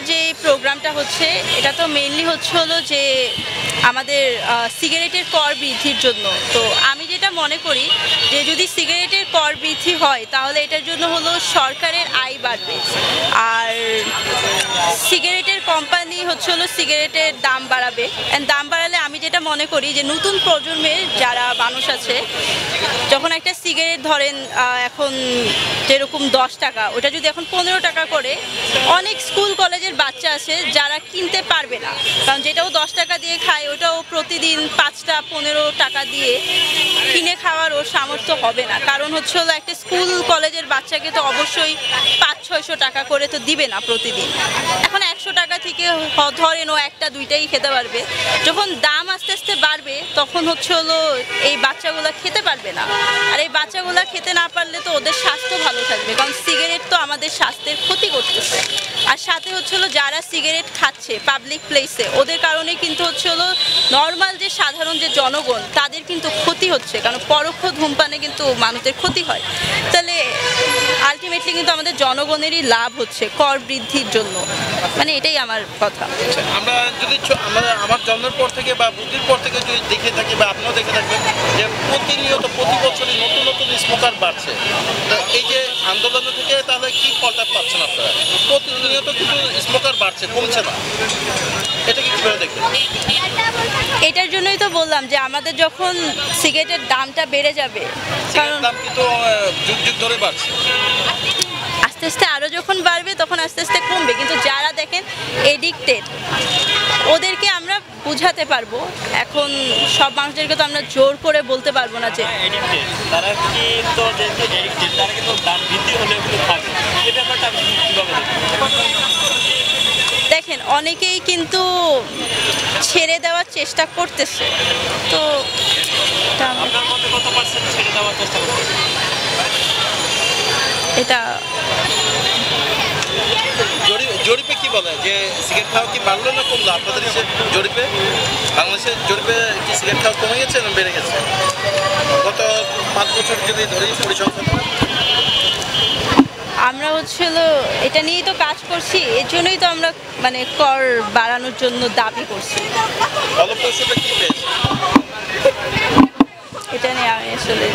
যে প্রোগ্রামটা হচ্ছে এটা তো মেইনলি হলো যে আমাদের সিগারেটের কর বৃদ্ধির জন্য। তো আমি যেটা মনে করি যে যদি সিগারেটের কর বৃদ্ধি হয় তাহলে এটার জন্য হলো সরকারের আয় বাড়বে, আর সিগারেটের কোম্পানি হলো সিগারেটের দাম বাড়াবে। দাম বাড়ালে আমি যেটা মনে করি যে নতুন প্রজন্মের যারা মানুষ আছে, যখন একটা সিগারেট ধরেন এখন যেরকম 10 টাকা, ওটা যদি এখন 15 টাকা করে, অনেক স্কুল কলেজের বাচ্চা আছে যারা কিনতে পারবে না, কারণ যেটাও 10 টাকা দিয়ে খায় ওটাও প্রতিদিন 5টা 15 টাকা দিয়ে কিনে খাওয়ার ওর সামর্থ্য হবে না। কারণ হলো একটা স্কুল কলেজের বাচ্চাকে তো অবশ্যই 500-600 টাকা করে তো দিবে না প্রতিদিন। এখন 100 টাকা থেকে ধরেন ও একটা দুইটাই খেতে পারবে। যখন দাম আস্তে আস্তে বাড়বে তখন হলো এই বাচ্চাগুলো খেতে পারবে না, আর এই বাচ্চাগুলো খেতে না পারলে তো ওদের স্বাস্থ্য ভালো থাকবে, কারণ সিগারেট তো আমাদের স্বাস্থ্যের ক্ষতি করতেছে। আর সাথে হলো যারা সিগারেট খাচ্ছে পাবলিক প্লেসে, ওদের কারণে কিন্তু হলো নর্মাল যে সাধারণ যে জনগণ তাদের কিন্তু ক্ষতি হচ্ছে, কারণ পরোক্ষ ধূমপানে কিন্তু মানুষের ক্ষতি হয়। তাহলে আলটিমেটলি কিন্তু আমাদের জনগণেরই লাভ হচ্ছে কর বৃদ্ধির জন্য। মানে এটাই আমার কথা। আমরা যদি আমার জন্মের পর থেকে বা বুদ্ধির পর থেকে যদি দেখে থাকি বা আপনিও দেখে থাকবেন যে প্রতিনিয়ত প্রতি বছরই নতুন নতুন স্মোকার বাড়ছে। তো এই যে আন্দোলন থেকে তাহলে কি ফলটা পাচ্ছেন আপনারা? প্রতিনিয়ত কিন্তু স্মোকার বাড়ছে, কমছে না, এটাকে কিভাবে দেখবেন? এটার জন্যই তো বললাম যে আমাদের যখন সিগারেটের দামটা বেড়ে যাবে, কারণ দাম কিন্তু যুগ যুগ ধরে বাড়ছে, আস্তে আস্তে আরও যখন বাড়বে তখন আস্তে আস্তে কমবে। কিন্তু যারা দেখেন এডিক্টেড, ওদেরকে আমরা বুঝাতে পারবো। এখন সব মানুষদেরকে তো আমরা জোর করে বলতে পারবো না যে তারা কিন্তু তারা কিন্তু দাম বৃদ্ধি হলে থাকবে, এই ব্যাপারটা আপনি কীভাবে দেখেন অনেকেই কিন্তু ছেড়ে দেওয়ার চেষ্টা করতেছে। তো আপনার মতে কত পার্সেন্ট ছেড়ে দেওয়ার চেষ্টা করতেছে? এটা জরিপে কি বলে যে সিগারেট খাওয়া কি বাড়লো না কমলো? আপনাদের জরিপে, বাংলাদেশের জরিপে কি সিগারেট খাওয়া কমে গেছে না বেড়ে গেছে গত 5 বছর যদি ধরি পরিসংখ্যান? আমরা এটা নিয়েই তো কাজ করছি, এর জন্যই তো আমরা মানে কর বাড়ানোর জন্য দাবি করছি। ফলপ্রসূটা কি পেয়েছে এটা নিয়ে আমি আসলে